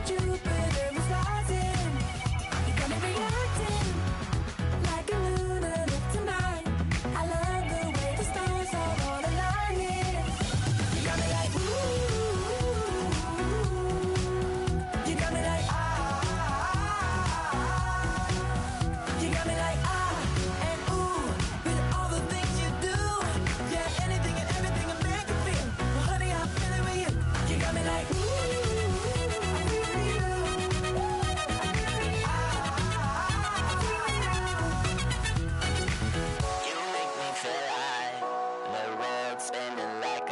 Jupiter is rising. You got me reacting like a lunatic tonight. I love the way the stars are all aligning. You got me like ooh. You got me like ah. You got me like ah and ooh with all the things you do. Yeah, anything and everything I make you feel. Well, honey, I'm feeling with you. You got me like ooh.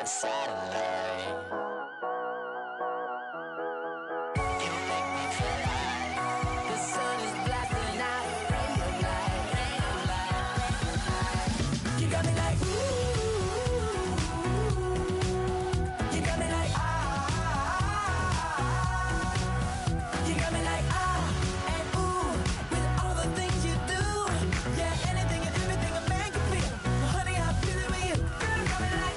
Satellite. You make me feel like the sun is blasting out a ray of light, ray of light. You got me like ooh. You got me like ah. You got me like ah and ooh with all the things you do. Yeah, anything and everything I make you feel. Well, honey, I'm feeling with you. Girl, you got me like.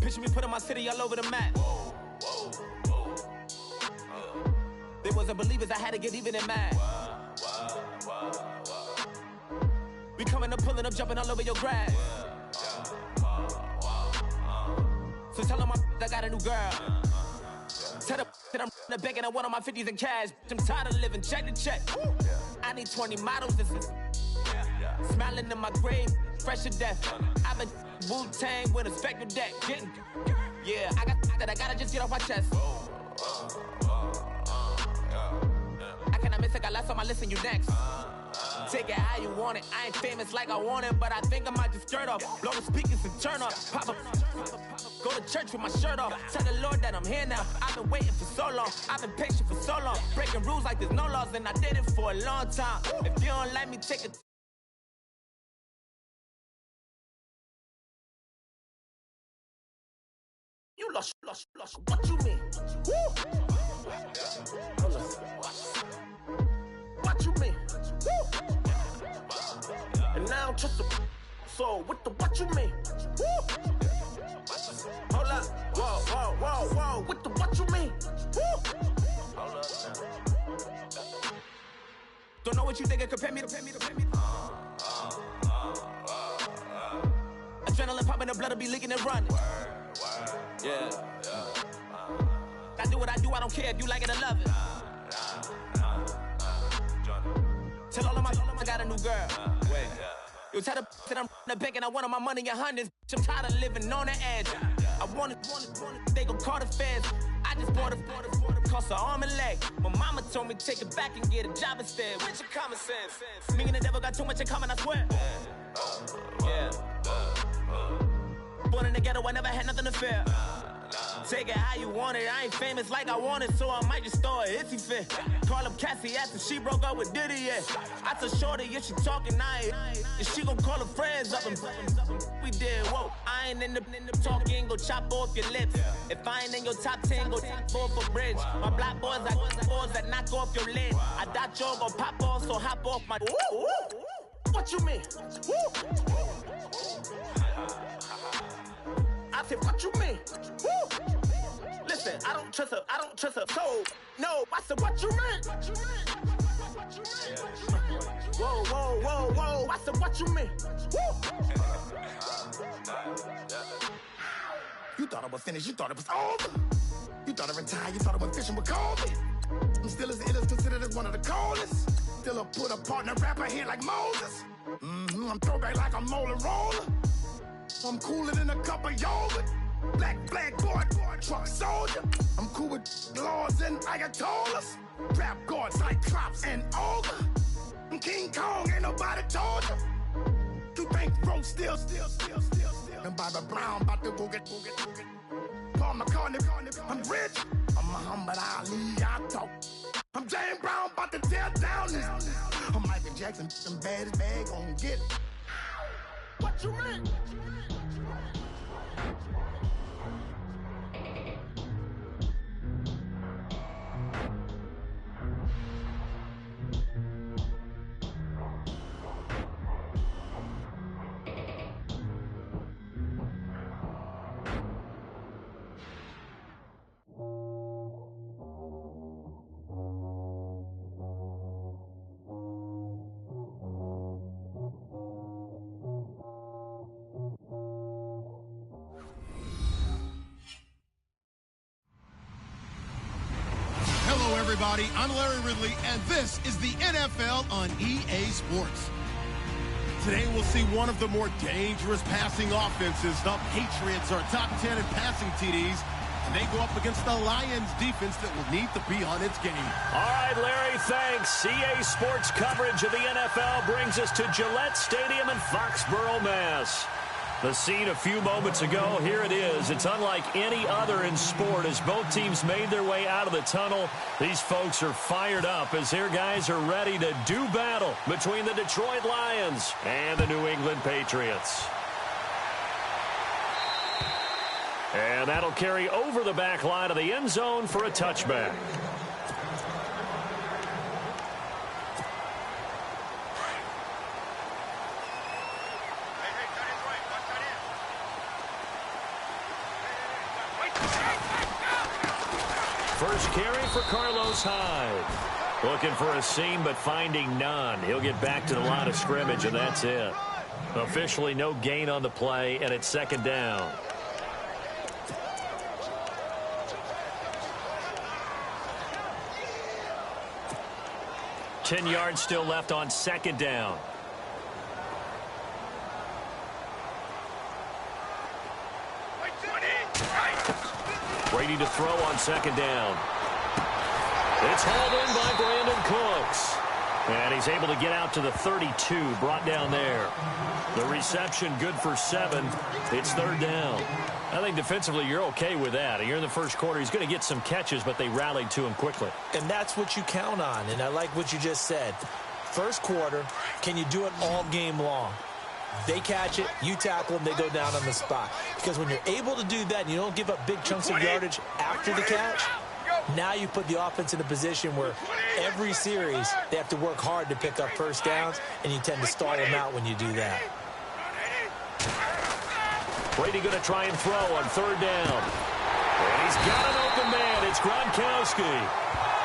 Picture me putting my city all over the map. They wasn't believers, I had to get even and mad. We coming up, pulling up, jumping all over your grass. So tell them I got a new girl. Tell them that I'm in the bank and I want on my 50s in cash. I'm tired of living check to check. I need 20 models, this is smiling in my grave, fresh to death. I've been Wu-Tang with a spectral deck. Getting, yeah, I got that I gotta just get off my chest. I cannot miss it, got last on my list and you next. Take it how you want it. I ain't famous like I want it, but I think I might just skirt off. Blow the speakers and turn up. Pop up. Go to church with my shirt off. Tell the Lord that I'm here now. I've been waiting for so long. I've been patient for so long. Breaking rules like there's no laws, and I did it for a long time. If you don't like me, take it. You lost. What you mean? Woo! What you mean? Woo! And now I'm just a so what the what you mean? Woo! Hold up, whoa, what the what you mean? Woo! Hold up now. Don't know what you think, compare me to. Adrenaline popping, the blood will be leaking and running. Yeah. I do what I do, I don't care if you like it or love it. Tell all of my I got a new girl. Wait. You tell the that I'm in the bank and I want my money in hundreds. I'm tired of living on the edge. I want it, they gon' call the feds. I just bought a cost an arm and leg. My mama told me take it back and get a job instead. Where's your common sense? Me and the devil got too much in common, I swear. Yeah. Born in the ghetto, I never had nothing to fear. Take it how you want it, I ain't famous like I want it, so I might just throw a hissy fit. Call up Cassie after she broke up with Diddy, yeah. I told Shorty if she talking, and she gon' call her friends up and we did, whoa. I ain't in the talking, go chop off your lips. If I ain't in your top 10, go fall for bridge. My black boys like boys that knock off your lid. I thought y'all gon' pop off, so hop off my. What you mean? I said, what you mean? Woo! Listen, I don't trust her soul. No, I said, what you mean? Whoa, I said, what you mean? Woo! You thought it was finished, you thought it was over. You thought it retired, you thought it went fishing with Kobe. I'm still as ill as considered as one of the coldest. Still a put a partner rapper here like Moses. I'm throwback like a molar roller. I'm cooler than a cup of yogurt. Black flag boy, truck soldier. I'm cool with laws and Ayatollahs. Rap god, Cyclops and Ogre. I'm King Kong, ain't nobody told you. You think Rose still. And Bobby Brown about to go get. Paul McCartney, I'm rich. I'm Muhammad Ali, I talk. I'm James Brown, about to tear down this. I'm Michael Jackson, them bad as bad, gon' get it. What you mean? Everybody, I'm Larry Ridley, and this is the NFL on EA Sports. Today we'll see one of the more dangerous passing offenses. The Patriots are top 10 in passing TDs, and they go up against the Lions defense that will need to be on its game. All right, Larry, thanks. EA Sports coverage of the NFL brings us to Gillette Stadium in Foxborough, Mass. The scene a few moments ago, here it is. It's unlike any other in sport as both teams made their way out of the tunnel. These folks are fired up as their guys are ready to do battle between the Detroit Lions and the New England Patriots. And that'll carry over the back line of the end zone for a touchback. First carry for Carlos Hyde. Looking for a seam, but finding none. He'll get back to the line of scrimmage, and that's it. Officially no gain on the play, and it's second down. Ten yards still left on second down. Brady to throw on second down. It's hauled in by Brandon Cooks. And he's able to get out to the 32, brought down there. The reception good for 7. It's third down. I think defensively you're okay with that. You're in the first quarter. He's going to get some catches, but they rallied to him quickly. And that's what you count on. And I like what you just said. First quarter, can you do it all game long? They catch it, you tackle them, they go down on the spot. Because when you're able to do that and you don't give up big chunks of yardage after the catch, now you put the offense in a position where every series they have to work hard to pick up first downs, and you tend to stall them out when you do that. Brady going to try and throw on third down. And he's got an open man. It's Gronkowski.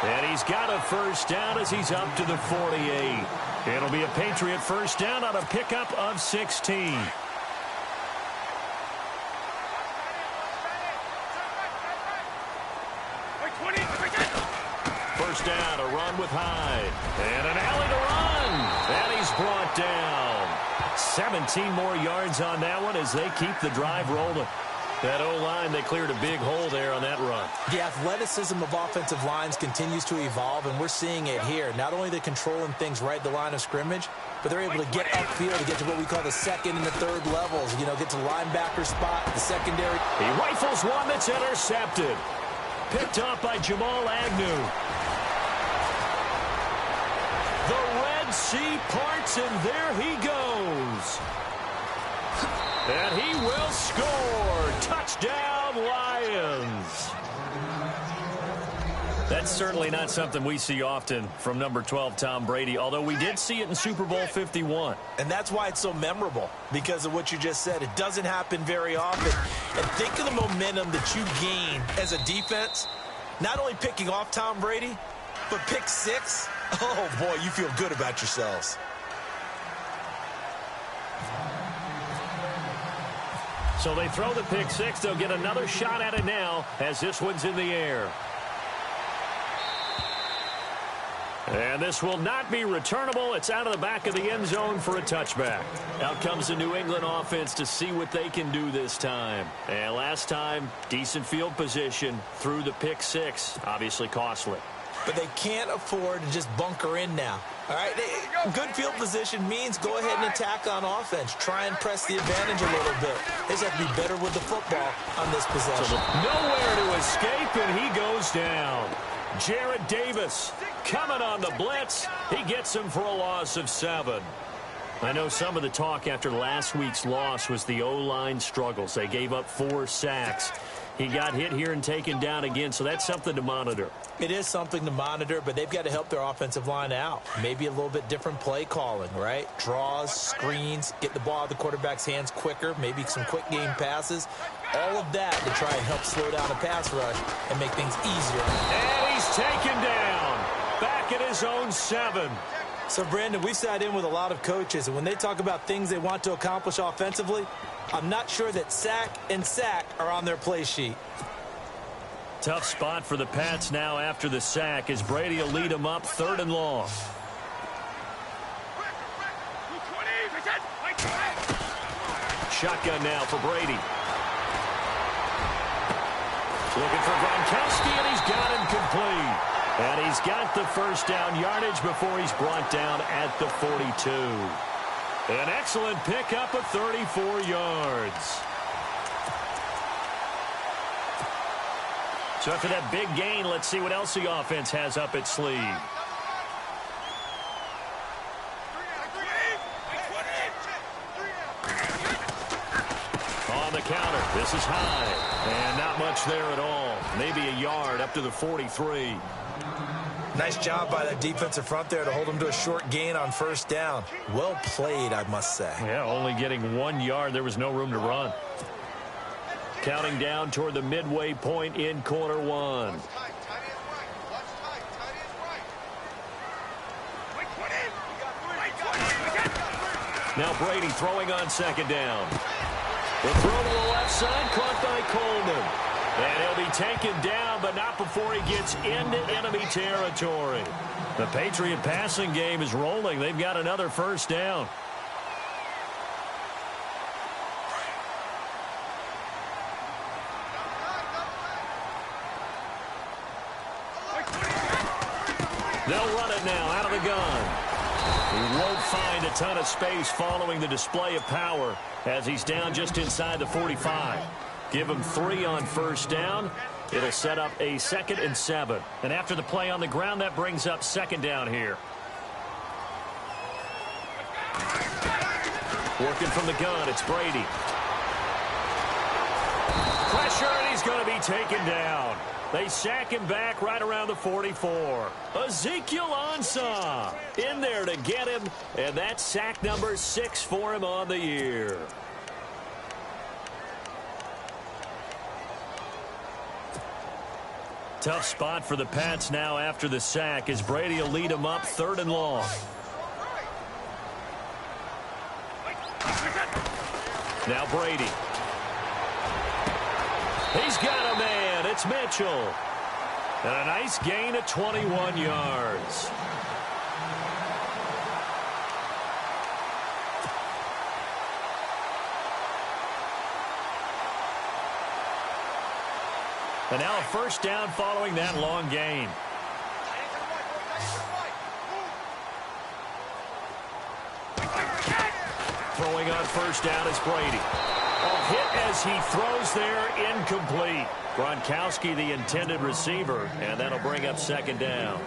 And he's got a first down as he's up to the 48. It'll be a Patriot first down on a pickup of 16. First down, a run with Hyde. And an alley to run. And he's brought down. 17 more yards on that one as they keep the drive rolling. That O-line, they cleared a big hole there on that run. The athleticism of offensive lines continues to evolve, and we're seeing it here. Not only are they controlling things right at the line of scrimmage, but they're able to get upfield to get to what we call the second and the third levels. You know, get to the linebacker spot, the secondary. He rifles one that's intercepted. Picked up by Jamal Agnew. The Red Sea parts, and there he goes. And he will score. Touchdown, Lions. That's certainly not something we see often from number 12, Tom Brady, although we did see it in Super Bowl 51. And that's why it's so memorable, because of what you just said. It doesn't happen very often. And think of the momentum that you gain as a defense, not only picking off Tom Brady, but pick 6. Oh, boy, you feel good about yourselves. So they throw the pick six. They'll get another shot at it now as this one's in the air. And this will not be returnable. It's out of the back of the end zone for a touchback. Out comes the New England offense to see what they can do this time. And last time, decent field position through the pick six. Obviously costly. But they can't afford to just bunker in now. All right, good field position means go ahead and attack on offense. Try and press the advantage a little bit. They just have to be better with the football on this possession. Nowhere to escape, and he goes down. Jarrett Davis coming on the blitz. He gets him for a loss of 7. I know some of the talk after last week's loss was the O-line struggles. They gave up 4 sacks. He got hit here and taken down again, so that's something to monitor. It is something to monitor, but they've got to help their offensive line out. Maybe a little bit different play calling, right? Draws, screens, get the ball out of the quarterback's hands quicker, maybe some quick game passes. All of that to try and help slow down a pass rush and make things easier. And he's taken down. Back at his own 7. So, Brandon, we sat in with a lot of coaches, and when they talk about things they want to accomplish offensively, I'm not sure that sack and sack are on their play sheet. Tough spot for the Pats now after the sack as Brady will lead them up 3rd and long. Shotgun now for Brady. Looking for Gronkowski, and he's got him complete. And he's got the first down yardage before he's brought down at the 42. An excellent pickup of 34 yards. So after that big gain, let's see what else the offense has up its sleeve. On the counter, this is high. And not much there at all. Maybe a yard up to the 43. Nice job by that defensive front there to hold them to a short gain on first down. Well played, I must say. Yeah, only getting 1 yard. There was no room to run. Counting down toward the midway point in quarter 1. Now Brady throwing on 2nd down. The throw to the left side, caught by Coleman. And he'll be taken down, but not before he gets into enemy territory. The Patriot passing game is rolling. They've got another first down. They'll run it now out of the gun. He won't find a ton of space following the display of power as he's down just inside the 45. Give him 3 on first down. It'll set up a 2nd and 7. And after the play on the ground, that brings up 2nd down here. Working from the gun, it's Brady. Pressure, and he's going to be taken down. They sack him back right around the 44. Ezekiel Ansah in there to get him, and that's sack number 6 for him on the year. Tough spot for the Pats now after the sack as Brady will lead them up 3rd and long. Now Brady. He's got a man. It's Mitchell. And a nice gain of 21 yards. And now a first down following that long gain. Throwing on first down is Brady. A hit as he throws there, incomplete. Gronkowski, the intended receiver, and that'll bring up 2nd down.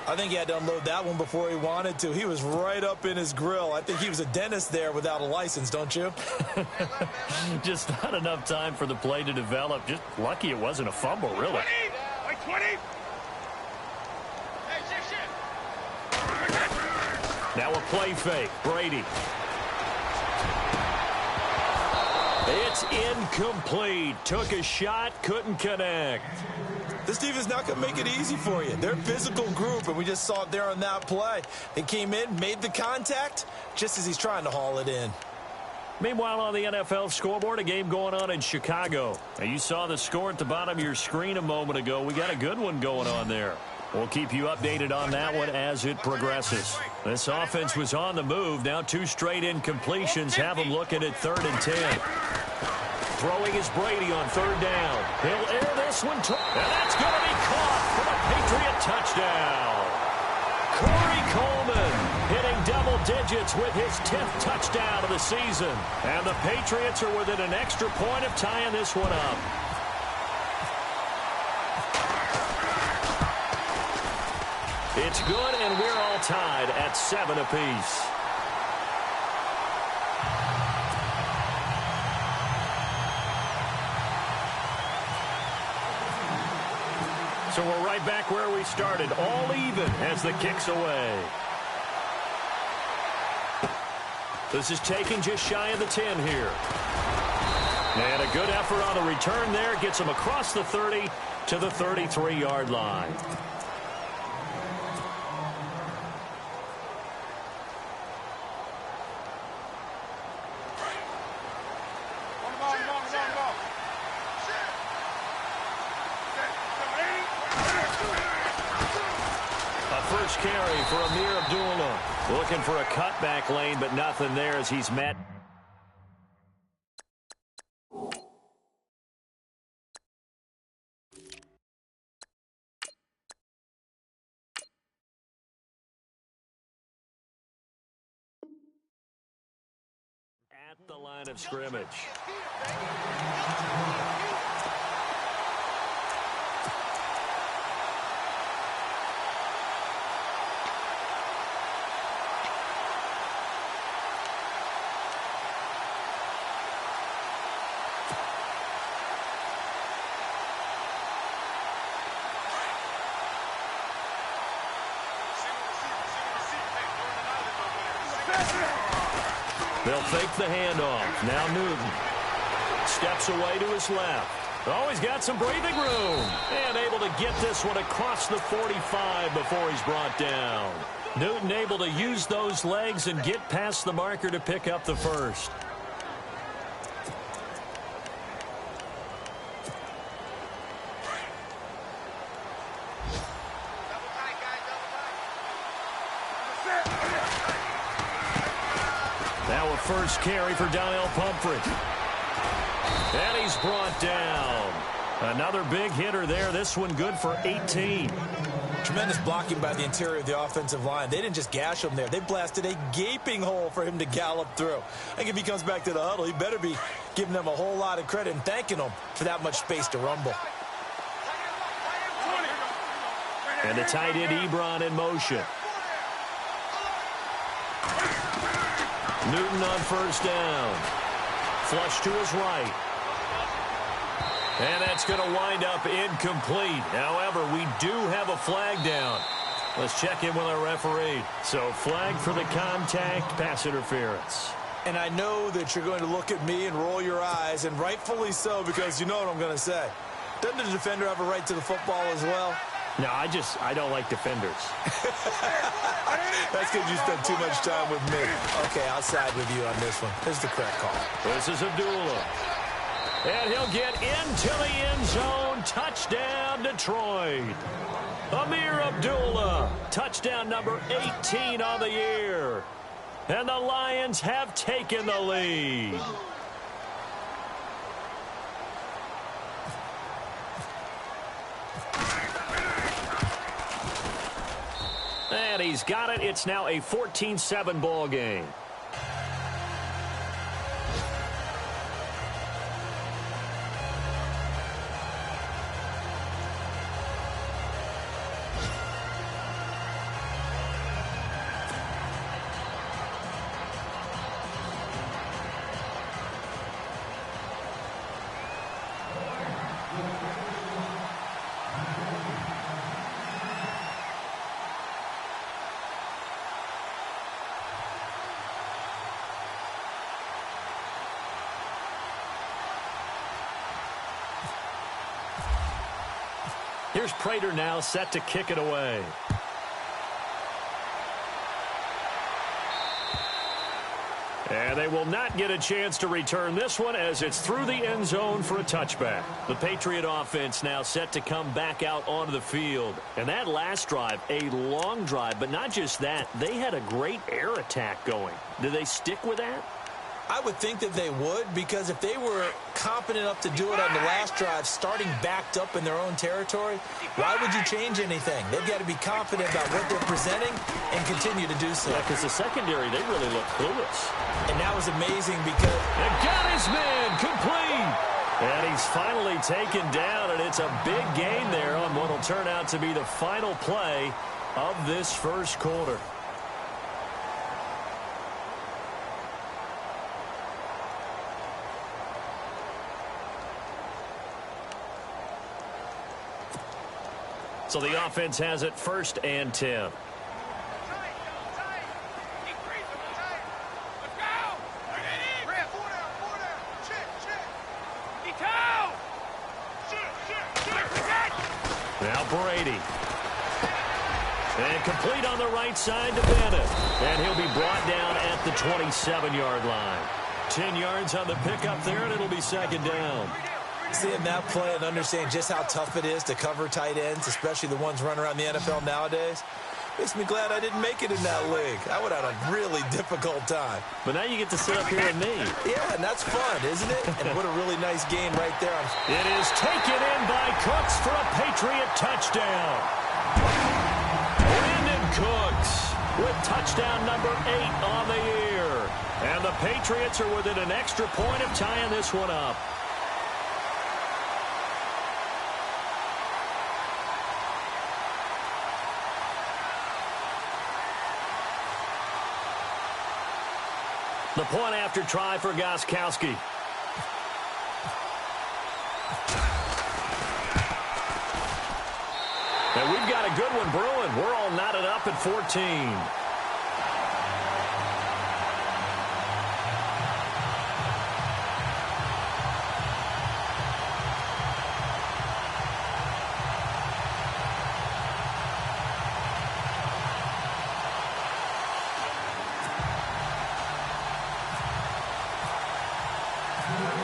I think he had to unload that one before he wanted to. He was right up in his grill. I think he was a dentist there without a license, don't you? Just not enough time for the play to develop. Just lucky it wasn't a fumble, really. 20. Now a play fake. Brady. It's incomplete. Took a shot, couldn't connect. This defense not going to make it easy for you. They're a physical group, and we just saw it there on that play. They came in, made the contact, just as he's trying to haul it in. Meanwhile, on the NFL scoreboard, a game going on in Chicago. Now, you saw the score at the bottom of your screen a moment ago. We got a good one going on there. We'll keep you updated on that one as it progresses. This offense was on the move. Now 2 straight incompletions have them looking at 3rd and 10. Throwing is Brady on 3rd down. He'll air this one, and that's going to be caught for a Patriot touchdown. Corey Coleman hitting double digits with his 10th touchdown of the season. And the Patriots are within an extra point of tying this one up. It's good, and we're all tied at 7 apiece. So we're right back where we started, all even as the kick's away. This is taking just shy of the 10 here. And a good effort on the return there gets him across the 30 to the 33-yard line. First carry for Amir Abdullah. Looking for a cutback lane, but nothing there as he's met. At the line of scrimmage. They'll fake the handoff. Now Newton steps away to his left. Oh, he's got some breathing room. And able to get this one across the 45 before he's brought down. Newton able to use those legs and get past the marker to pick up the first. Now a first carry for Donnell Pumphrey. And he's brought down. Another big hitter there. This one good for 18. Tremendous blocking by the interior of the offensive line. They didn't just gash him there. They blasted a gaping hole for him to gallop through. I think if he comes back to the huddle, he better be giving them a whole lot of credit and thanking them for that much space to rumble. And the tight end Ebron in motion. Newton on first down. Flush to his right. And that's going to wind up incomplete. However, we do have a flag down. Let's check in with our referee. So flag for the contact, pass interference. And I know that you're going to look at me and roll your eyes, and rightfully so, because you know what I'm going to say. Doesn't the defender have a right to the football as well? No, I don't like defenders. That's because you spent too much time with me. Okay, I'll side with you on this one. This is the correct call. This is Abdullah. And he'll get into the end zone. Touchdown, Detroit. Amir Abdullah, touchdown number 18 on the year. And the Lions have taken the lead. And he's got it. It's now a 14-7 ball game. Here's Prater now set to kick it away. And they will not get a chance to return this one as it's through the end zone for a touchback. The Patriot offense now set to come back out onto the field. And that last drive, a long drive, but not just that. They had a great air attack going. Do they stick with that? I would think that they would, because if they were competent enough to do it on the last drive, starting backed up in their own territory, why would you change anything? They've got to be confident about what they're presenting and continue to do so. Yeah, because the secondary, they really look clueless. And that was amazing because... And got his man complete. And he's finally taken down, and it's a big gain there on what will turn out to be the final play of this first quarter. So the offense has it 1st and 10. Now Brady. And complete on the right side to Bennett. And he'll be brought down at the 27-yard line. 10 yards on the pickup there, and it'll be 2nd down. Seeing that play and understanding just how tough it is to cover tight ends, especially the ones running around the NFL nowadays, makes me glad I didn't make it in that league. I would have had a really difficult time. But now you get to sit up here with me. Yeah, and that's fun, isn't it? And what a really nice game right there. It is taken in by Cooks for a Patriot touchdown. Brandon Cooks with touchdown number 8 on the year. And the Patriots are within an extra point of tying this one up. The point after try for Gostkowski. And we've got a good one brewing. We're all knotted up at 14.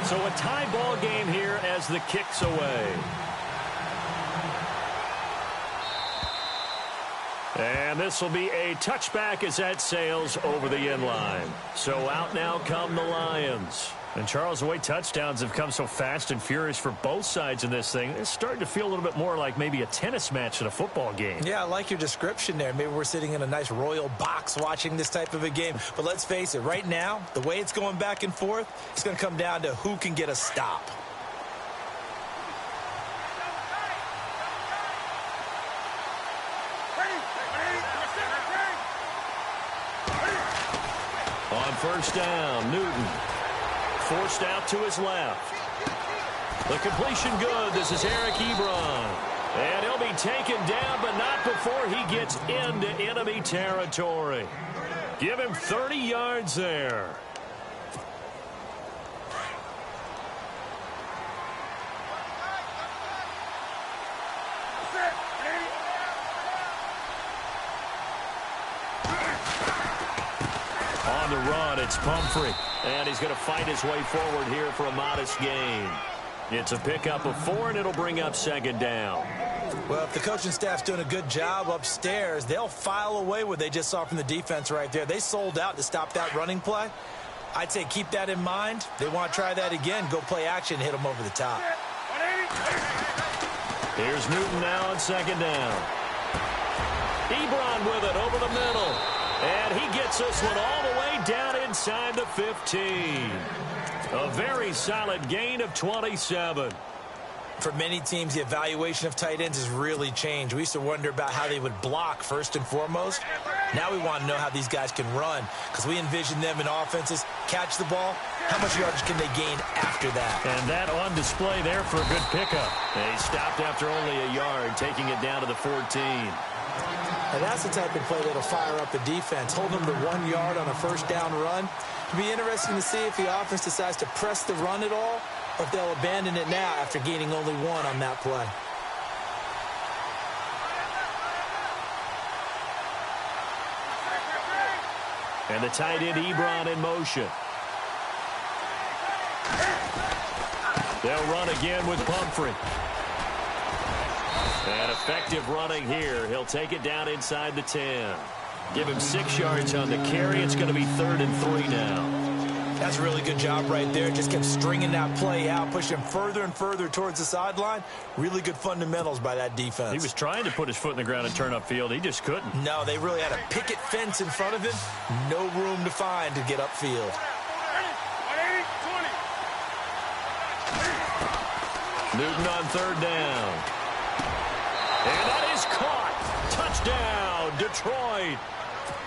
So a tie ball game here as the kick's away. And this will be a touchback as that sails over the end line. So out now come the Lions. And Charles, the way touchdowns have come so fast and furious for both sides in this thing, it's starting to feel a little bit more like maybe a tennis match in a football game. Yeah, I like your description there. Maybe we're sitting in a nice royal box watching this type of a game. But let's face it, right now, the way it's going back and forth, it's going to come down to who can get a stop. On 1st down, Newton. Forced out to his left. The completion good. This is Eric Ebron. And he'll be taken down, but not before he gets into enemy territory. Give him 30 yards there. On the run, it's Pumphrey. And he's going to fight his way forward here for a modest gain. It's a pickup of 4, and it'll bring up 2nd down. Well, if the coaching staff's doing a good job upstairs, they'll file away what they just saw from the defense right there. They sold out to stop that running play. I'd say keep that in mind. They want to try that again, go play action, hit them over the top. Here's Newton now on 2nd down. Ebron with it over the middle. And he gets this one all the way down inside the 15. A very solid gain of 27. For many teams, the evaluation of tight ends has really changed. We used to wonder about how they would block first and foremost. Now we want to know how these guys can run, because we envision them in offenses catch the ball. How much yardage can they gain after that? And that on display there for a good pickup. And he stopped after only a yard, taking it down to the 14. And that's the type of play that'll fire up the defense. Hold them to 1 yard on a 1st down run. It'll be interesting to see if the offense decides to press the run at all, or if they'll abandon it now after gaining only 1 on that play. And the tight end Ebron in motion. They'll run again with Pumphrey. And effective running here. He'll take it down inside the 10. Give him 6 yards on the carry. It's going to be 3rd and 3 now. That's a really good job right there. Just kept stringing that play out, pushing him further and further towards the sideline. Really good fundamentals by that defense. He was trying to put his foot in the ground and turn upfield. He just couldn't. No, they really had a picket fence in front of him. No room to find to get upfield. Newton on 3rd down. And that is caught. Touchdown, Detroit.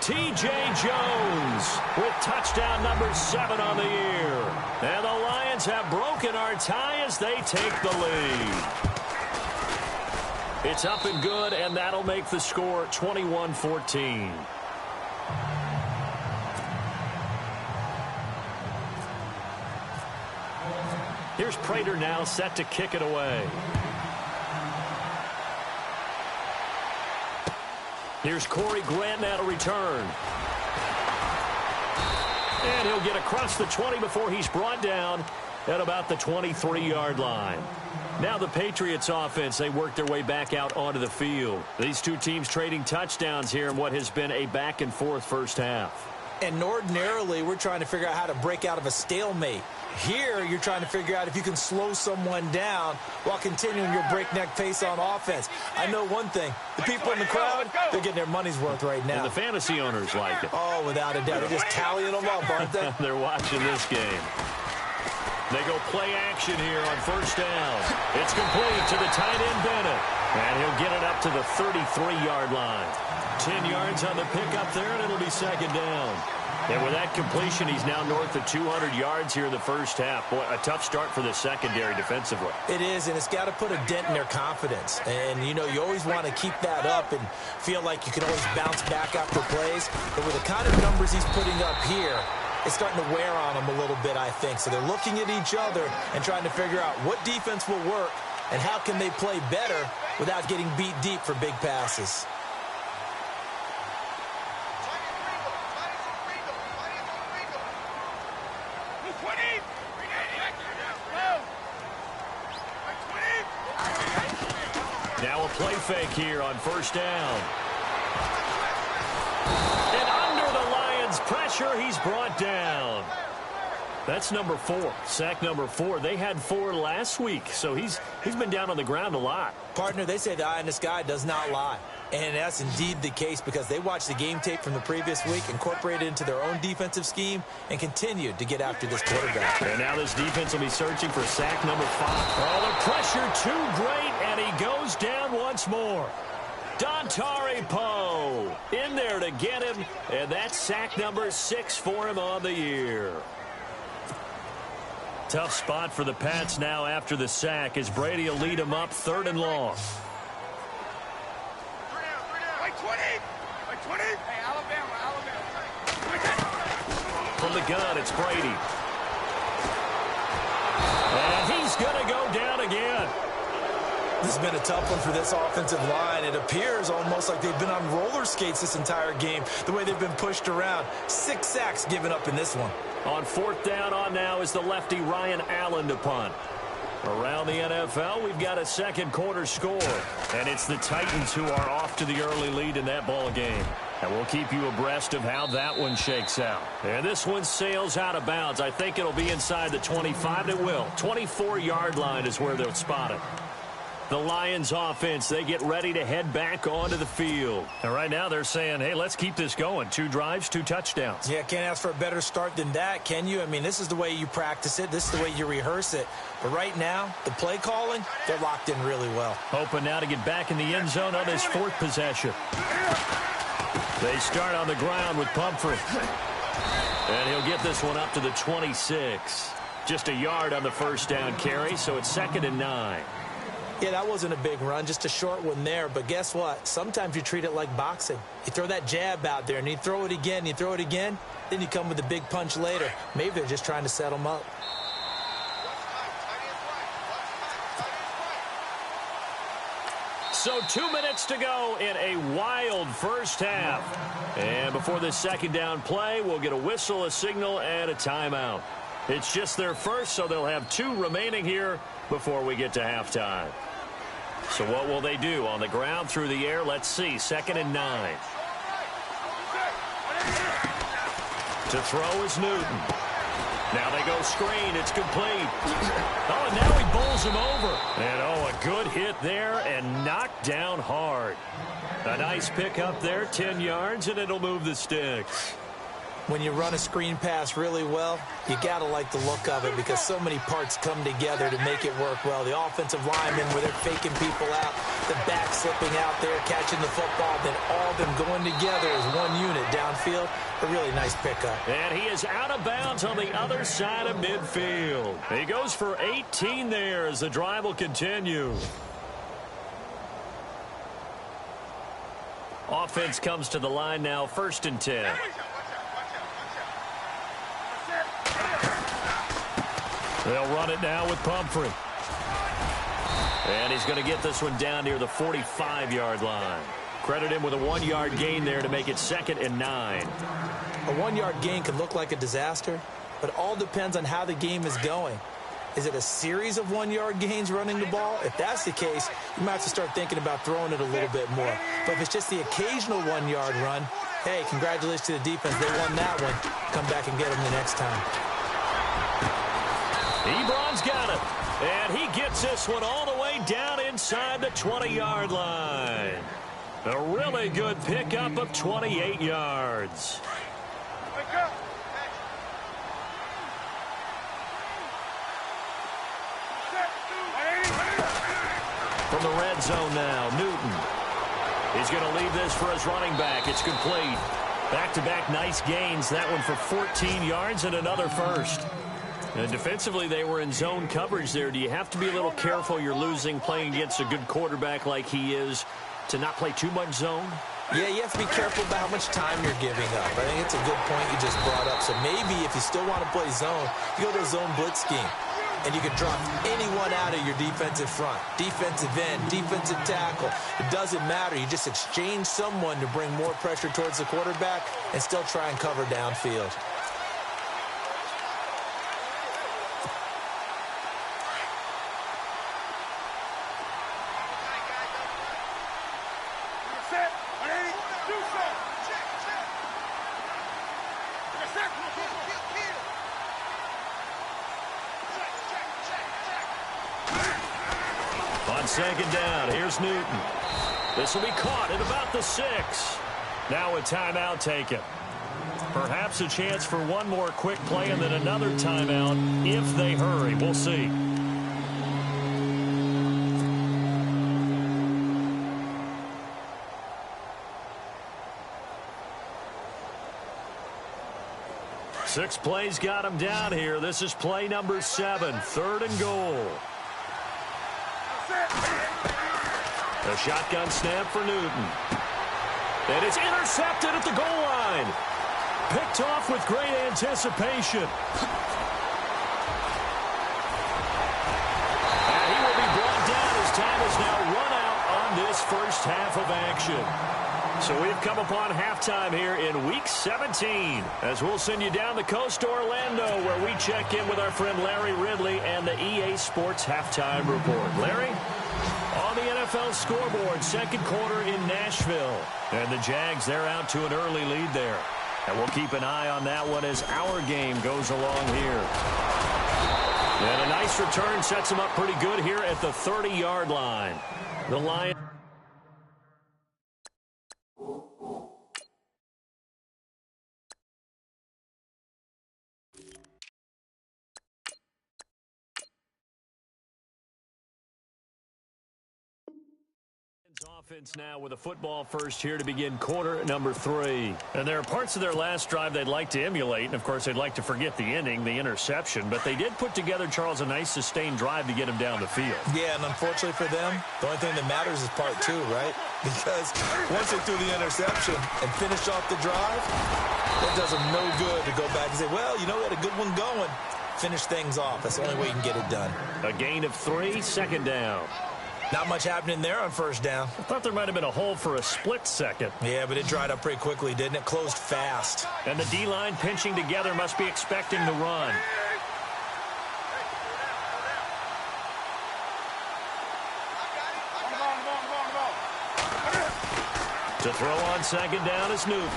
T.J. Jones with touchdown number 7 on the year. And the Lions have broken our tie as they take the lead. It's up and good, and that'll make the score 21-14. Here's Prater now set to kick it away. Here's Corey Grant now to return. And he'll get across the 20 before he's brought down at about the 23-yard line. Now the Patriots offense, they work their way back out onto the field. These two teams trading touchdowns here in what has been a back-and-forth first half. And ordinarily, we're trying to figure out how to break out of a stalemate. Here, you're trying to figure out if you can slow someone down while continuing your breakneck pace on offense. I know one thing. The people in the crowd, they're getting their money's worth right now. And the fantasy owners like it. Oh, without a doubt. They're just tallying them up, aren't they? They're watching this game. They go play action here on 1st down. It's complete to the tight end Bennett. And he'll get it up to the 33-yard line. 10 yards on the pickup there, and it'll be 2nd down. And with that completion, he's now north of 200 yards here in the first half. Boy, a tough start for the secondary defensively. It is, and it's got to put a dent in their confidence. And, you know, you always want to keep that up and feel like you can always bounce back after plays. But with the kind of numbers he's putting up here, it's starting to wear on them a little bit, I think. So they're looking at each other and trying to figure out what defense will work and how can they play better without getting beat deep for big passes. Now a play fake here on 1st down. And under the Lions' pressure, he's brought down. That's number 4, sack number 4. They had 4 last week, so he's been down on the ground a lot. Partner, they say the eye in the sky does not lie. And that's indeed the case because they watched the game tape from the previous week, incorporated it into their own defensive scheme, and continued to get after this quarterback. And now this defense will be searching for sack number 5. Oh, the pressure too great, and he goes down once more. Dontari Poe in there to get him, and that's sack number 6 for him on the year. Tough spot for the Pats now after the sack as Brady will lead him up 3rd and long. From the gun, it's Brady. And he's going to go down again. This has been a tough one for this offensive line. It appears almost like they've been on roller skates this entire game, the way they've been pushed around. 6 sacks given up in this one. On 4th down on now is the lefty Ryan Allen to punt. Around the NFL, we've got a 2nd quarter score. And it's the Titans who are off to the early lead in that ball game. And we'll keep you abreast of how that one shakes out. And this one sails out of bounds. I think it'll be inside the 25. It will. 24-yard line is where they'll spot it. The Lions offense, they get ready to head back onto the field. And right now they're saying, hey, let's keep this going. 2 drives, 2 touchdowns. Yeah, can't ask for a better start than that, can you? I mean, this is the way you practice it. This is the way you rehearse it. But right now, the play calling, they're locked in really well. Hoping now to get back in the end zone on this 4th possession. They start on the ground with Pumphrey. And he'll get this one up to the 26. Just a yard on the 1st down carry, so it's 2nd and 9. Yeah, that wasn't a big run, just a short one there. But guess what? Sometimes you treat it like boxing. You throw that jab out there, and you throw it again, then you come with a big punch later. Maybe they're just trying to set them up. So 2 minutes to go in a wild first half. And before this second down play, we'll get a whistle, a signal, and a timeout. It's just their first, so they'll have 2 remaining here before we get to halftime. So what will they do? On the ground, through the air, let's see. 2nd and 9. To throw is Newton. Now they go screen. It's complete. Oh, and now he bowls him over. And, oh, a good hit there and knocked down hard. A nice pickup there, 10 yards, and it'll move the sticks. When you run a screen pass really well, you got to like the look of it because so many parts come together to make it work well. The offensive linemen, where they're faking people out, the back slipping out there, catching the football, then all of them going together as one unit downfield. A really nice pickup. And he is out of bounds on the other side of midfield. He goes for 18 there as the drive will continue. Offense comes to the line now, 1st and 10. They'll run it now with Pumphrey. And he's going to get this one down near the 45-yard line. Credit him with a 1-yard gain there to make it 2nd and 9. A 1-yard gain could look like a disaster, but it all depends on how the game is going. Is it a series of 1-yard gains running the ball? If that's the case, you might have to start thinking about throwing it a little bit more. But if it's just the occasional 1-yard run, hey, congratulations to the defense. They won that one. Come back and get them the next time. Ebron's got it. And he gets this one all the way down inside the 20-yard line. A really good pickup of 28 yards. From the red zone now, Newton. He's going to leave this for his running back. It's complete. Back-to-back nice gains. That one for 14 yards and another first. And defensively, they were in zone coverage there. Do you have to be a little careful? You're losing playing against a good quarterback like he is to not play too much zone? Yeah, you have to be careful about how much time you're giving up. I think it's a good point you just brought up. So maybe if you still want to play zone, you go to a zone blitz scheme. And you can drop anyone out of your defensive front. Defensive end, defensive tackle. It doesn't matter. You just exchange someone to bring more pressure towards the quarterback and still try and cover downfield. On 2nd down, here's Newton. This will be caught at about the 6. Now a timeout taken. Perhaps a chance for one more quick play and then another timeout if they hurry. We'll see. Six plays got him down here. This is play number 7, 3rd and goal. A shotgun snap for Newton. And it's intercepted at the goal line. Picked off with great anticipation. And he will be brought down as time is now run out on this first half of action. So we've come upon halftime here in Week 17 as we'll send you down the coast to Orlando where we check in with our friend Larry Ridley and the EA Sports Halftime Report. Larry? On the NFL scoreboard, 2nd quarter in Nashville. And the Jags, they're out to an early lead there. And we'll keep an eye on that one as our game goes along here. And a nice return sets them up pretty good here at the 30-yard line. The Lions. Offense now with a football first here to begin quarter number 3. And there are parts of their last drive they'd like to emulate. And, of course, they'd like to forget the ending, the interception. But they did put together, Charles, a nice sustained drive to get him down the field. Yeah, and unfortunately for them, the only thing that matters is part 2, right? Because once they threw the interception and finished off the drive, it does them no good to go back and say, well, you know, we had a good one going. Finish things off. That's the only way you can get it done. A gain of 3, 2nd down. Not much happening there on first down. I thought there might have been a hole for a split second. Yeah, but it dried up pretty quickly, didn't it? Closed fast. And the D-line pinching together must be expecting the run. To throw on second down is Newton.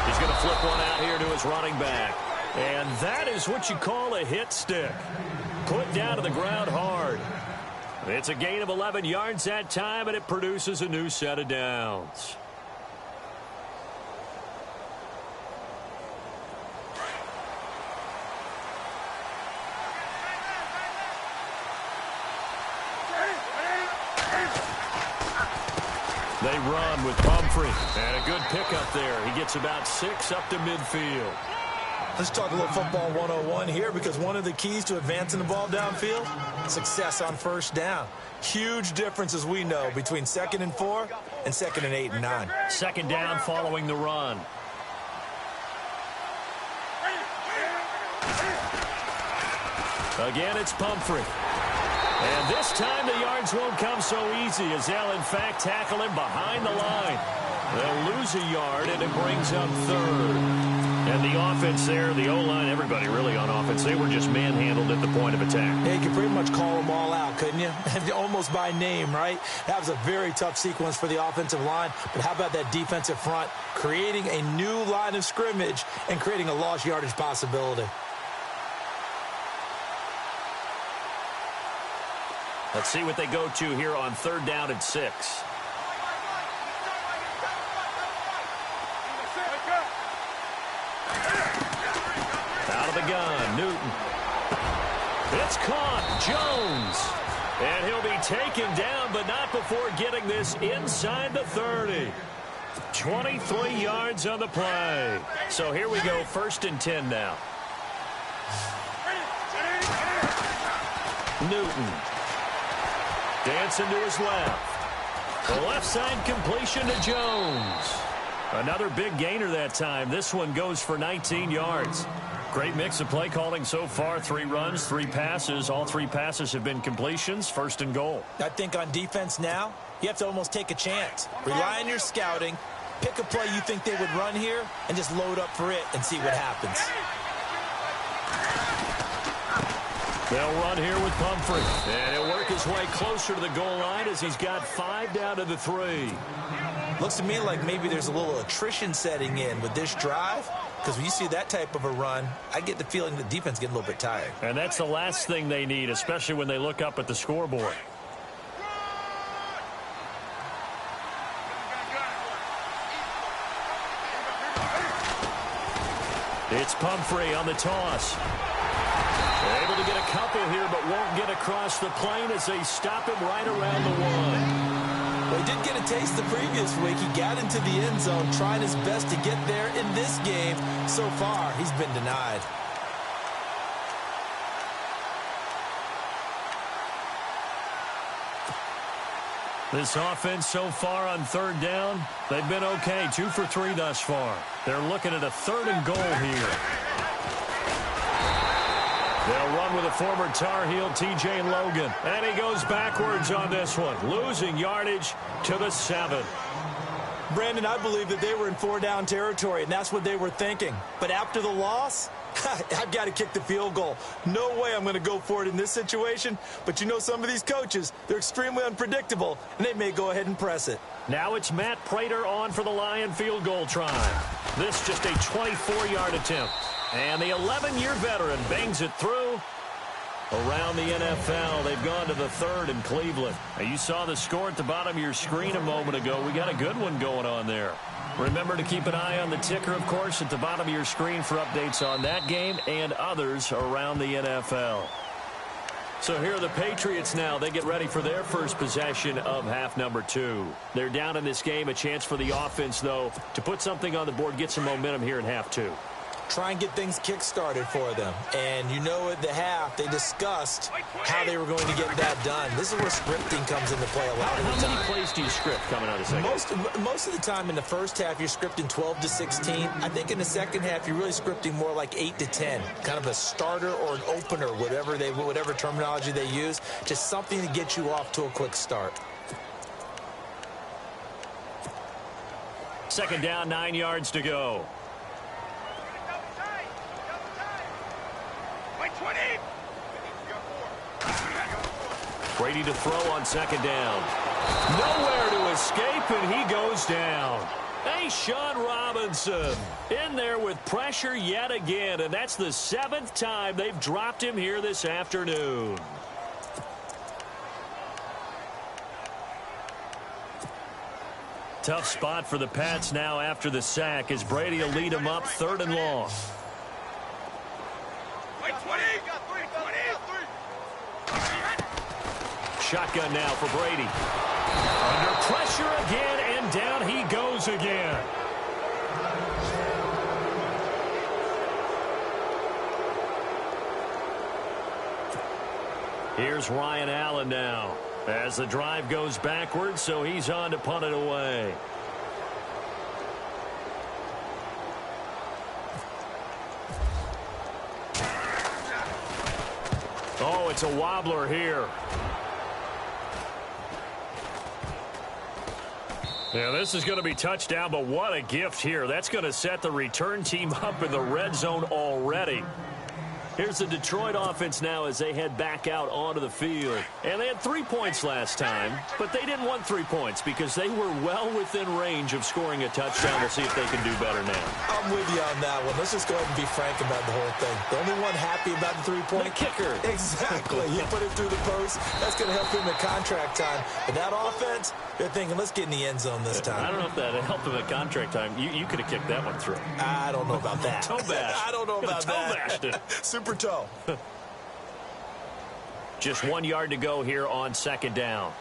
He's going to flip one out here to his running back. And that is what you call a hit stick. Put down to the ground hard. It's a gain of 11 yards that time, and it produces a new set of downs. They run with Pumphrey. And a good pickup there. He gets about 6 up to midfield. Let's talk a little football 101 here, because one of the keys to advancing the ball downfield, success on first down. Huge difference, as we know, between 2nd and 4 and 2nd and 8 and 9. Second down following the run. Again, it's Pumphrey. And this time the yards won't come so easy, as they'll, in fact, tackle him behind the line. They'll lose a yard, and it brings up 3rd. And the offense there, the O-line, everybody really on offense, they were just manhandled at the point of attack. Yeah, you could pretty much call them all out, couldn't you? Almost by name, right? That was a very tough sequence for the offensive line. But how about that defensive front creating a new line of scrimmage and creating a lost yardage possibility? Let's see what they go to here on 3rd down and 6. Out of the gun, Newton. It's caught, Jones. And he'll be taken down, but not before getting this inside the 30. 23 yards on the play. So here we go, 1st and 10 now. Newton. Dancing to his left. The left side completion to Jones. Another big gainer that time. This one goes for 19 yards. Great mix of play calling so far. 3 runs, 3 passes. All 3 passes have been completions. 1st and goal. I think on defense now, you have to almost take a chance. Rely on your scouting. Pick a play you think they would run here and just load up for it and see what happens. They'll run here with Pumphrey. And he'll work his way closer to the goal line as he's got 5 down to the 3. Looks to me like maybe there's a little attrition setting in with this drive, because when you see that type of a run, I get the feeling the defense getting a little bit tired. And that's the last thing they need, especially when they look up at the scoreboard. It's Pumphrey on the toss. They're able to get a couple here, but won't get across the plane as they stop him right around the 1. Well, he did get a taste the previous week. He got into the end zone, trying his best to get there in this game. So far, he's been denied. This offense so far on 3rd down, they've been okay. 2 for 3 thus far. They're looking at a 3rd and goal here. They'll run with a former Tar Heel, T.J. Logan. And he goes backwards on this one, losing yardage to the 7. Brandon, I believe that they were in 4-down territory, and that's what they were thinking. But after the loss, I've got to kick the field goal. No way I'm going to go for it in this situation. But you know, some of these coaches, they're extremely unpredictable, and they may go ahead and press it. Now it's Matt Prater on for the Lion field goal try. This just a 24-yard attempt. And the 11-year veteran bangs it through. Around the NFL, they've gone to the 3rd in Cleveland. Now, you saw the score at the bottom of your screen a moment ago. We got a good one going on there. Remember to keep an eye on the ticker, of course, at the bottom of your screen for updates on that game and others around the NFL. So here are the Patriots now. They get ready for their first possession of half number 2. They're down in this game. A chance for the offense, though, to put something on the board, get some momentum here in half 2. try and get things kick-started for them. And you know at the half, they discussed how they were going to get that done. This is where scripting comes into play a lot of the time. How many plays do you script coming out of the second? Most of the time in the first half, you're scripting 12 to 16. I think in the second half, you're really scripting more like 8 to 10. Kind of a starter or an opener, whatever terminology they use. Just something to get you off to a quick start. Second down, 9 yards to go. Brady to throw on second down. Nowhere to escape, and he goes down. Hey, Sean Robinson in there with pressure yet again, and that's the 7th time they've dropped him here this afternoon. Tough spot for the Pats now after the sack as Brady will lead them up 3rd and long. Shotgun now for Brady. Under pressure again, and down he goes again. Here's Ryan Allen now as the drive goes backwards, so he's on to punt it away. Oh, it's a wobbler here. Yeah, this is going to be touchdown, but what a gift here. That's going to set the return team up in the red zone already. Here's the Detroit offense now as they head back out onto the field. And they had 3 points last time, but they didn't want 3 points because they were well within range of scoring a touchdown. We'll see if they can do better now. I'm with you on that one. Let's just go ahead and be frank about the whole thing. The only one happy about the 3-point? The kicker. Exactly. You put it through the post. That's going to help him at contract time. But that offense, they're thinking, let's get in the end zone this time. I don't know if that helped him at contract time. You could have kicked that one through. I don't know about that. Toe bash. I don't know about toe that. bashed it. Super toe. Just 1 yard to go here on second down.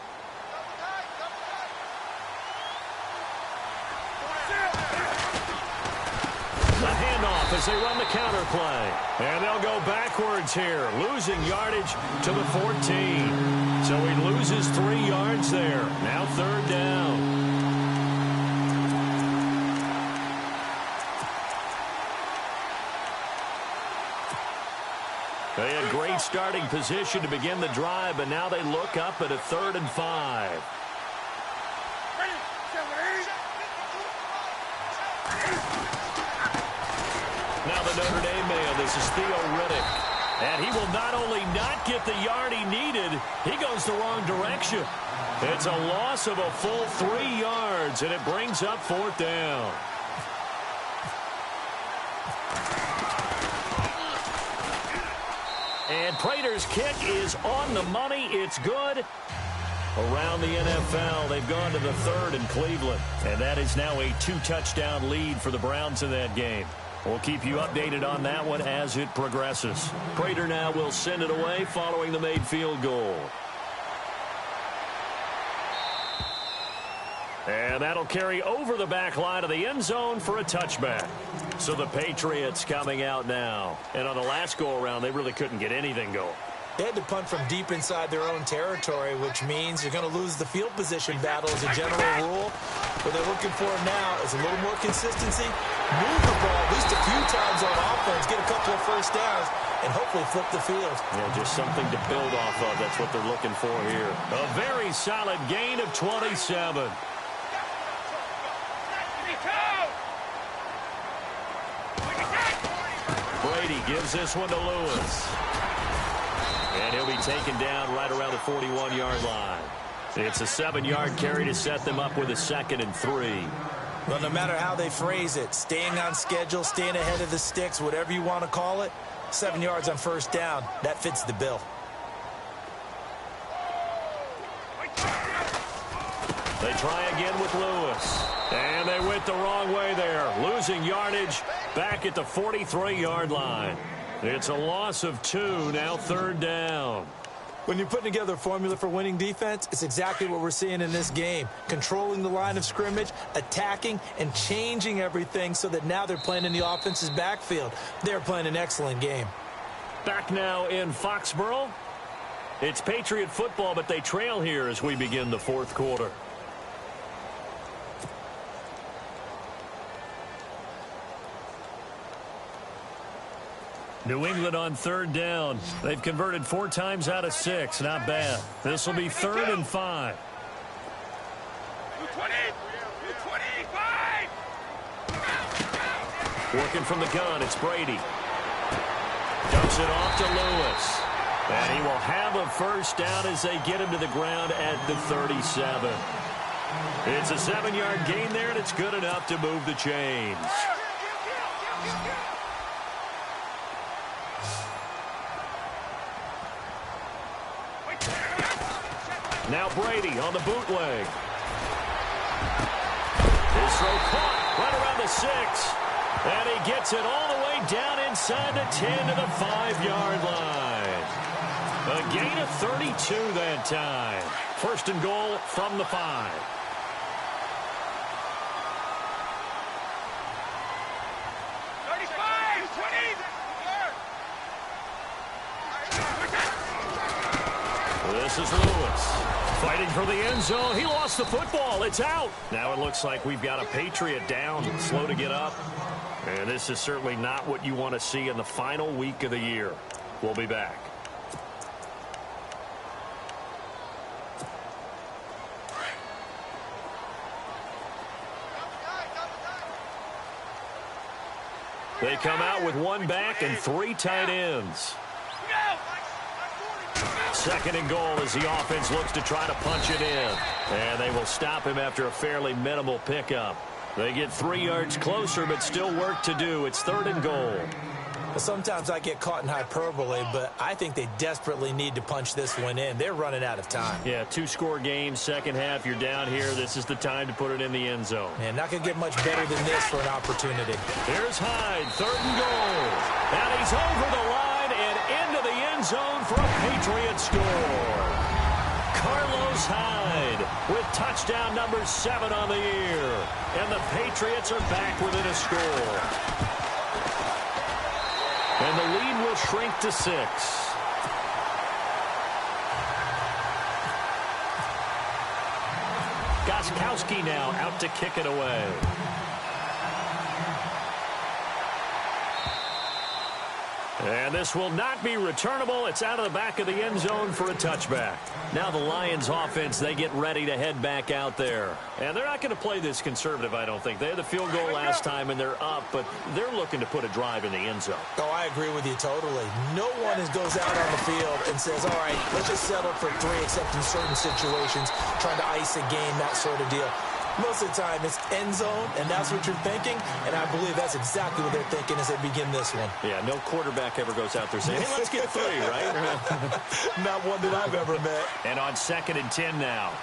The handoff as they run the counter play. And they'll go backwards here, losing yardage to the 14. So he loses 3 yards there. Now 3rd down. They had great starting position to begin the drive, but now they look up at a 3rd and 5. Now the Notre Dame man, this is Theo Riddick. And he will not only not get the yard he needed, he goes the wrong direction. It's a loss of a full 3 yards, and it brings up 4th down. And Prater's kick is on the money. It's good. Around the NFL, they've gone to the 3rd in Cleveland. And that is now a 2-touchdown lead for the Browns in that game. We'll keep you updated on that one as it progresses. Prater now will send it away following the made field goal. And that'll carry over the back line of the end zone for a touchback. So the Patriots coming out now. And on the last go-around, they really couldn't get anything going. They had to punt from deep inside their own territory, which means you're going to lose the field position battle as a general rule. What they're looking for now is a little more consistency, move the ball at least a few times on offense, get a couple of first downs, and hopefully flip the field. Yeah, just something to build off of. That's what they're looking for here. A very solid gain of 27. Brady gives this one to Lewis. And he'll be taken down right around the 41-yard line. It's a 7-yard carry to set them up with a 2nd and 3. Well, no matter how they phrase it, staying on schedule, staying ahead of the sticks, whatever you want to call it, 7 yards on first down, that fits the bill. They try again with Lewis. And they went the wrong way there, losing yardage back at the 43-yard line. It's a loss of 2, now 3rd down. When you're putting together a formula for winning defense, it's exactly what we're seeing in this game. Controlling the line of scrimmage, attacking, and changing everything so that now they're playing in the offense's backfield. They're playing an excellent game. Back now in Foxborough. It's Patriot football, but they trail here as we begin the fourth quarter. New England on third down. They've converted 4 times out of 6. Not bad. This will be 3rd and 5. 225. Working from the gun, it's Brady. Dumps it off to Lewis. And he will have a first down as they get him to the ground at the 37. It's a 7-yard gain there, and it's good enough to move the chains. Now Brady on the bootleg. His throw caught right around the 6. And he gets it all the way down inside the 10 to the 5-yard line. A gain of 32 that time. 1st and goal from the 5. This is Lewis. Fighting for the end zone. He lost the football. It's out. Now it looks like we've got a Patriot down, slow to get up. And this is certainly not what you want to see in the final week of the year. We'll be back. They come out with 1 back and 3 tight ends. 2nd and goal as the offense looks to try to punch it in. And they will stop him after a fairly minimal pickup. They get 3 yards closer, but still work to do. It's 3rd and goal. Well, sometimes I get caught in hyperbole, but I think they desperately need to punch this one in. They're running out of time. Yeah, 2-score game, second half. You're down here. This is the time to put it in the end zone. Man, not going to get much better than this for an opportunity. Here's Hyde, 3rd and goal. And he's over the line and into the end zone for a Patriot score. Carlos Hyde with touchdown number 7 on the year. And the Patriots are back within a score. And the lead will shrink to 6. Gostkowski now out to kick it away. And this will not be returnable. It's out of the back of the end zone for a touchback. Now the Lions offense, they get ready to head back out there. And they're not going to play this conservative, I don't think. They had the field goal last time, and they're up, but they're looking to put a drive in the end zone. Oh, I agree with you totally. No one goes out on the field and says, all right, let's just settle for 3, except in certain situations, trying to ice a game, that sort of deal. Most of the time, it's end zone, and that's what you're thinking, and I believe that's exactly what they're thinking as they begin this one. Yeah, no quarterback ever goes out there saying, hey, let's get 3, right? Not one that I've ever met. And on 2nd and 10 now.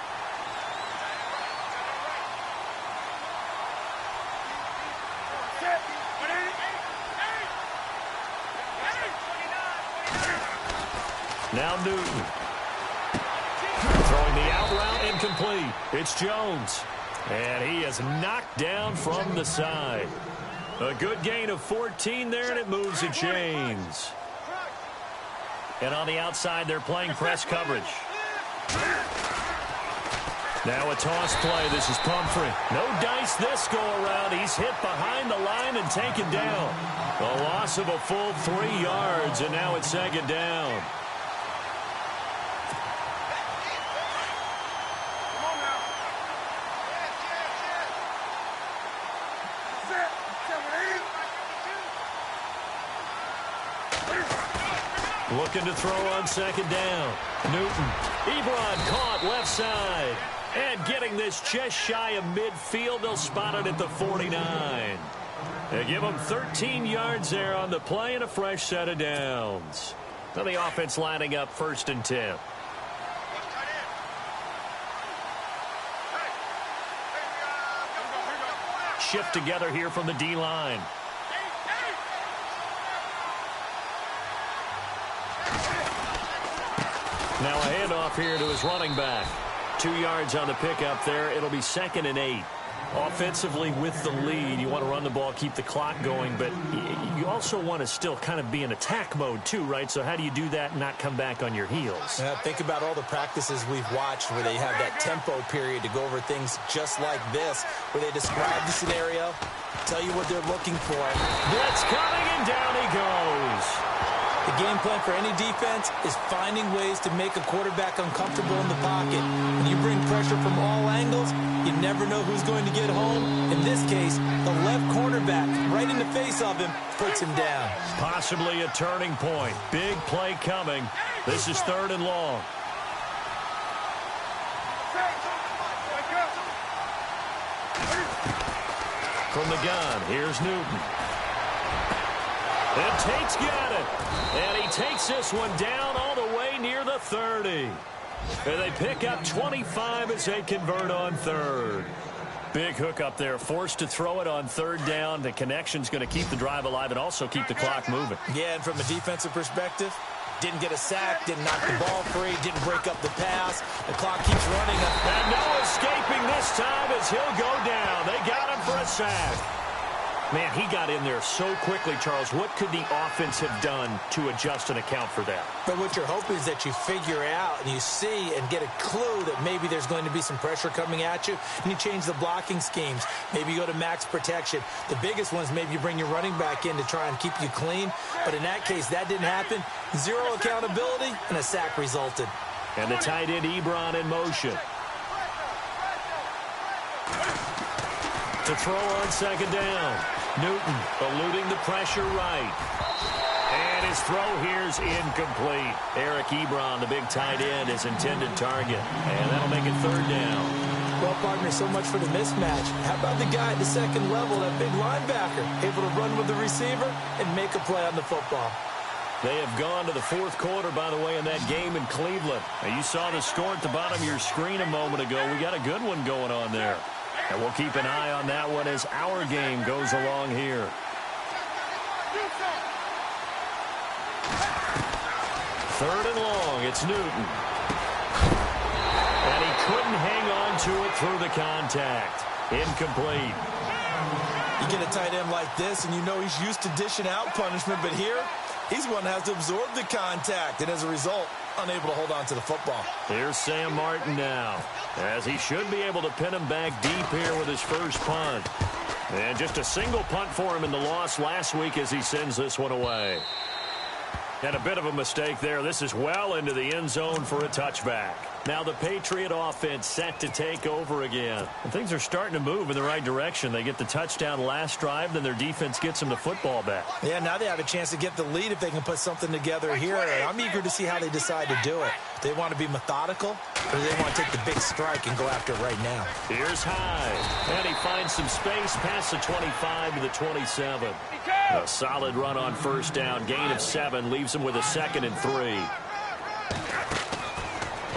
Now Newton. Throwing the out route incomplete. It's Jones. And he is knocked down from the side. A good gain of 14 there, and it moves the chains. And on the outside, they're playing press coverage. Now a toss play. This is Pumphrey. No dice this go around. He's hit behind the line and taken down. A loss of a full 3 yards, and now it's 2nd down. Looking to throw on 2nd down. Newton. Ebron caught left side. And getting this just shy of midfield. They'll spot it at the 49. They give them 13 yards there on the play and a fresh set of downs. Now the offense lining up 1st and 10. Shift together here from the D-line. Now a handoff here to his running back. 2 yards on the pickup there. It'll be 2nd and 8. Offensively with the lead, you want to run the ball, keep the clock going, but you also want to still kind of be in attack mode too, right? So how do you do that and not come back on your heels? Think about all the practices we've watched where they have that tempo period to go over things just like this, where they describe the scenario, tell you what they're looking for. Blitz coming, and down he goes. The game plan for any defense is finding ways to make a quarterback uncomfortable in the pocket. When you bring pressure from all angles, you never know who's going to get home. In this case, the left cornerback, right in the face of him, puts him down. Possibly a turning point. Big play coming. This is 3rd and long. From the gun, here's Newton. And Tate's got it. And he takes this one down all the way near the 30. And they pick up 25 as they convert on 3rd. Big hook up there. Forced to throw it on 3rd down. The connection's going to keep the drive alive and also keep the clock moving. Yeah, and from a defensive perspective, didn't get a sack, didn't knock the ball free, didn't break up the pass. The clock keeps running. And no escaping this time as he'll go down. They got him for a sack. Man, he got in there so quickly, Charles. What could the offense have done to adjust and account for that? But what you're hoping is that you figure out and you see and get a clue that maybe there's going to be some pressure coming at you, and you change the blocking schemes. Maybe you go to max protection. The biggest one is maybe you bring your running back in to try and keep you clean. But in that case, that didn't happen. 0 accountability, and a sack resulted. And the tight end, Ebron, in motion. To throw on 2nd down. Newton eluding the pressure right. And his throw here's incomplete. Eric Ebron, the big tight end, his intended target. And that'll make it 3rd down. Well, partner, so much for the mismatch. How about the guy at the 2nd level, that big linebacker, able to run with the receiver and make a play on the football? They have gone to the 4th quarter, by the way, in that game in Cleveland. Now, you saw the score at the bottom of your screen a moment ago. We got a good one going on there. And we'll keep an eye on that one as our game goes along here. 3rd and long. It's Newton. And he couldn't hang on to it through the contact. Incomplete. You get a tight end like this, and you know he's used to dishing out punishment, but here, he's one that has to absorb the contact, and as a result, unable to hold on to the football. Here's Sam Martin now, as he should be able to pin him back deep here with his first punt. And just a single punt for him in the loss last week as he sends this one away. And a bit of a mistake there. This is well into the end zone for a touchback. Now the Patriot offense set to take over again. And things are starting to move in the right direction. They get the touchdown last drive, then their defense gets them the football back. Yeah, now they have a chance to get the lead if they can put something together here. I'm eager to see how they decide to do it. Do they want to be methodical, or do they want to take the big strike and go after it right now? Here's Hyde. And he finds some space past the 25 to the 27. A solid run on 1st down. Gain of 7 leaves him with a 2nd and 3.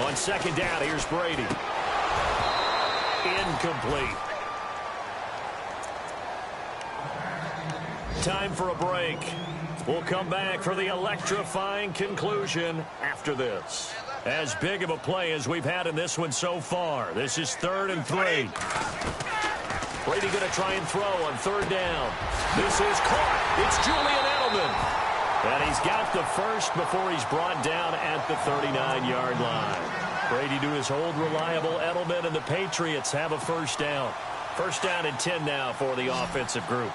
On 2nd down, here's Brady. Incomplete. Time for a break. We'll come back for the electrifying conclusion after this. As big of a play as we've had in this one so far. This is 3rd and 3. Brady going to try and throw on 3rd down. This is caught. It's Julian Edelman. And he's got the first before he's brought down at the 39-yard line. Brady to his old reliable Edelman, and the Patriots have a 1st down. 1st down and 10 now for the offensive group.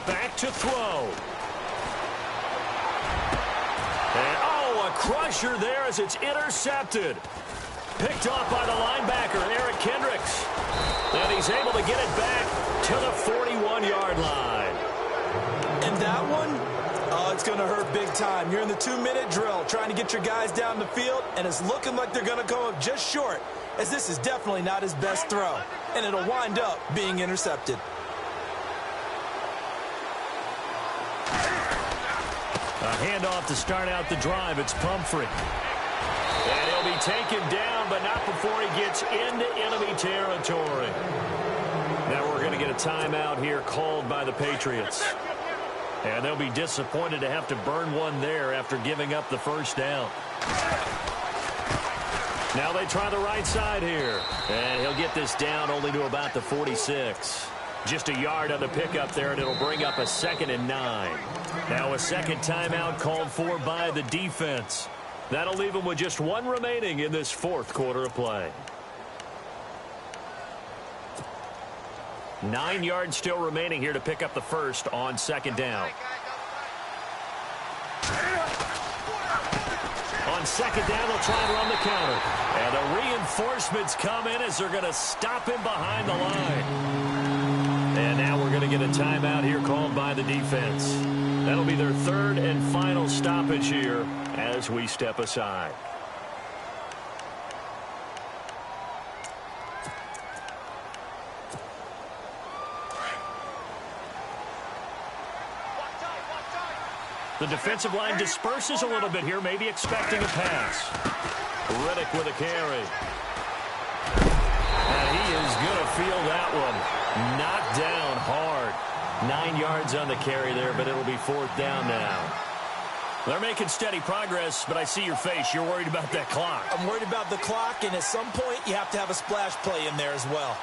Back to throw. And, oh, a crusher there as it's intercepted. Picked off by the linebacker, Eric Kendricks. And he's able to get it back to the 41-yard line. And that one, oh, it's going to hurt big time. You're in the 2-minute drill trying to get your guys down the field, and it's looking like they're going to go up just short, as this is definitely not his best throw. And it'll wind up being intercepted. A handoff to start out the drive. It's Pumphrey. And he'll be taken down, but not before he gets into enemy territory. timeout here called by the Patriots. And they'll be disappointed to have to burn one there after giving up the first down. Now they try the right side here. And he'll get this down only to about the 46. Just a yard on the pickup there, and it'll bring up a 2nd and 9. Now a second timeout called for by the defense. That'll leave them with just one remaining in this fourth quarter of play. 9 yards still remaining here to pick up the first on second down. On second down, they'll try and run the counter. And the reinforcements come in as they're going to stop him behind the line. And now we're going to get a timeout here called by the defense. That'll be their third and final stoppage here as we step aside. The defensive line disperses a little bit here, maybe expecting a pass. Riddick with a carry. And he is going to feel that one. Knocked down hard. 9 yards on the carry there, but it'll be fourth down now. They're making steady progress, but I see your face. You're worried about that clock. I'm worried about the clock, and at some point, you have to have a splash play in there as well.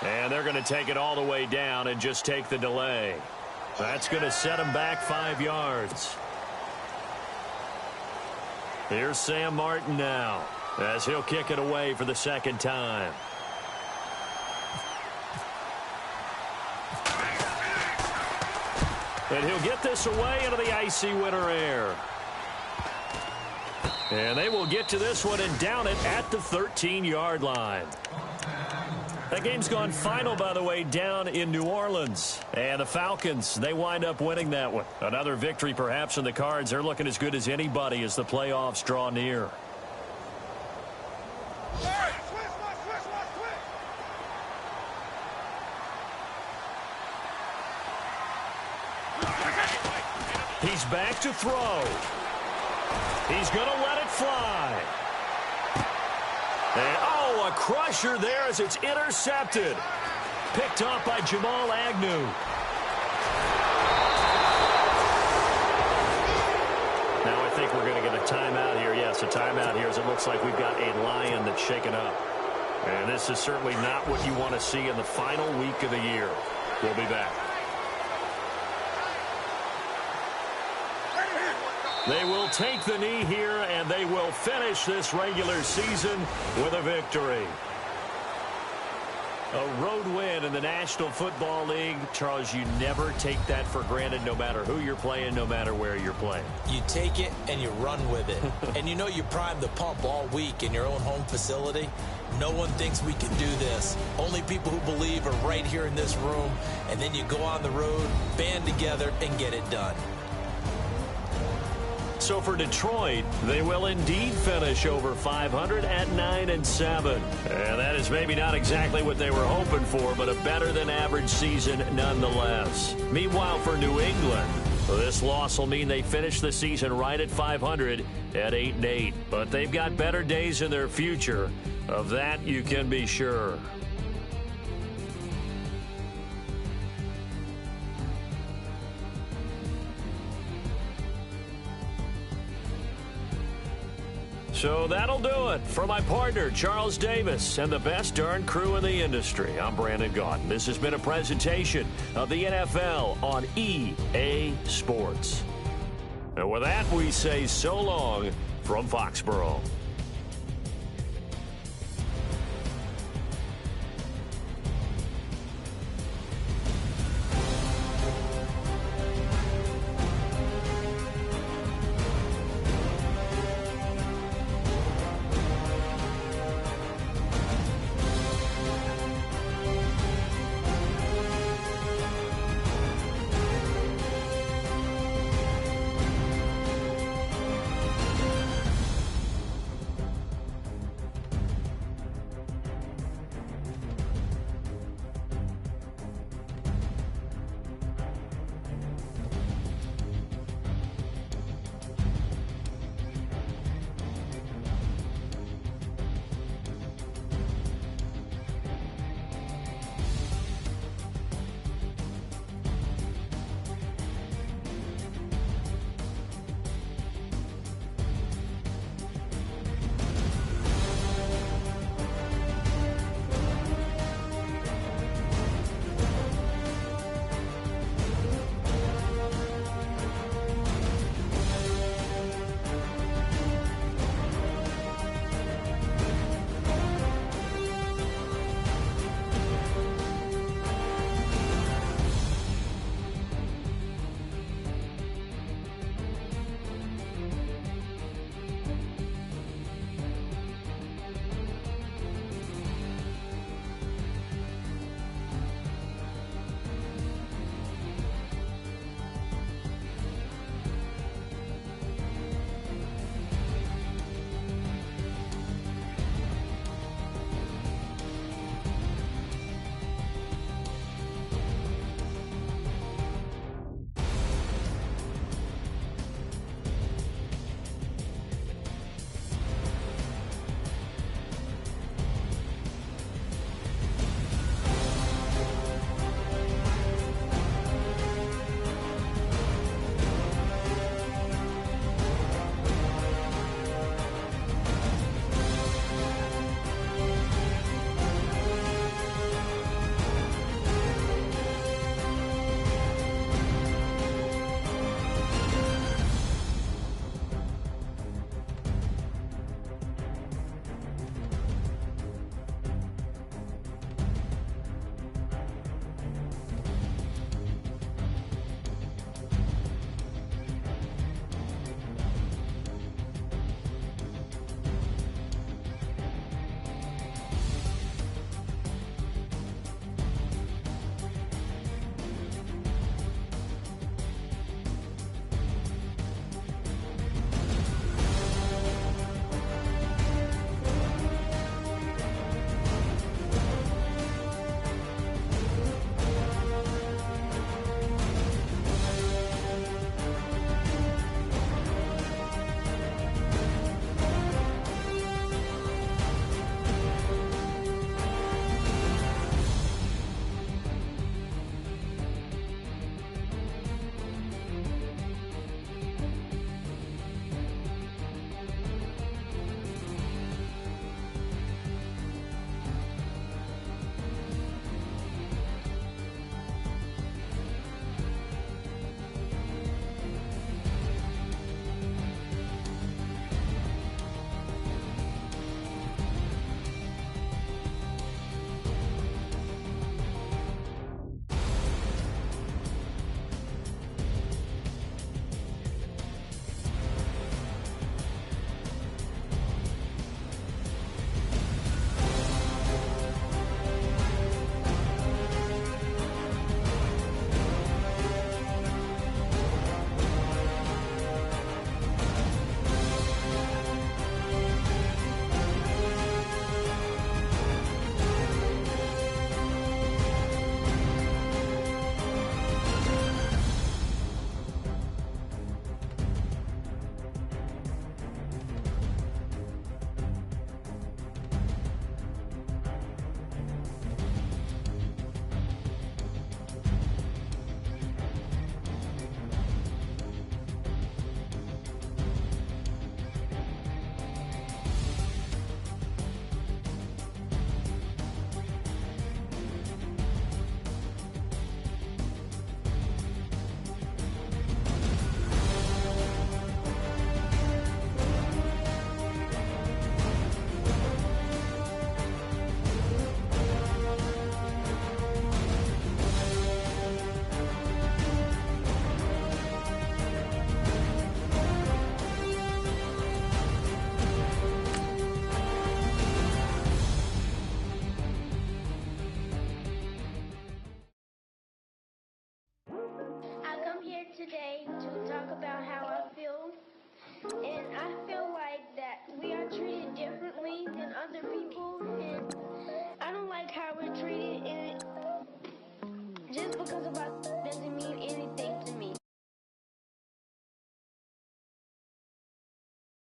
And they're going to take it all the way down and just take the delay. That's going to set them back 5 yards. Here's Sam Martin now as he'll kick it away for the second time. And he'll get this away into the icy winter air. And they will get to this one and down it at the 13-yard line. That game's gone final, by the way, down in New Orleans. And the Falcons, they wind up winning that one. Another victory perhaps in the cards. They're looking as good as anybody as the playoffs draw near. He's back to throw. He's going to let it fly. And, oh, a crusher there as it's intercepted. Picked off by Jamal Agnew. Now I think we're going to get a timeout here. Yes, a timeout here as it looks like we've got a Lion that's shaken up. And this is certainly not what you want to see in the final week of the year. We'll be back. They will take the knee here, and they will finish this regular season with a victory. A road win in the National Football League. Charles, you never take that for granted no matter who you're playing, no matter where you're playing. You take it and you run with it. And you know you primed the pump all week in your own home facility. No one thinks we can do this. Only people who believe are right here in this room. And then you go on the road, band together, and get it done. So for Detroit, they will indeed finish over 500 at 9-7. And that is maybe not exactly what they were hoping for, but a better than average season nonetheless. Meanwhile, for New England, this loss will mean they finish the season right at 500 at 8-8. But they've got better days in their future. Of that, you can be sure. So that'll do it. For my partner, Charles Davis, and the best darn crew in the industry, I'm Brandon Gaudin. This has been a presentation of the NFL on EA Sports. And with that, we say so long from Foxborough.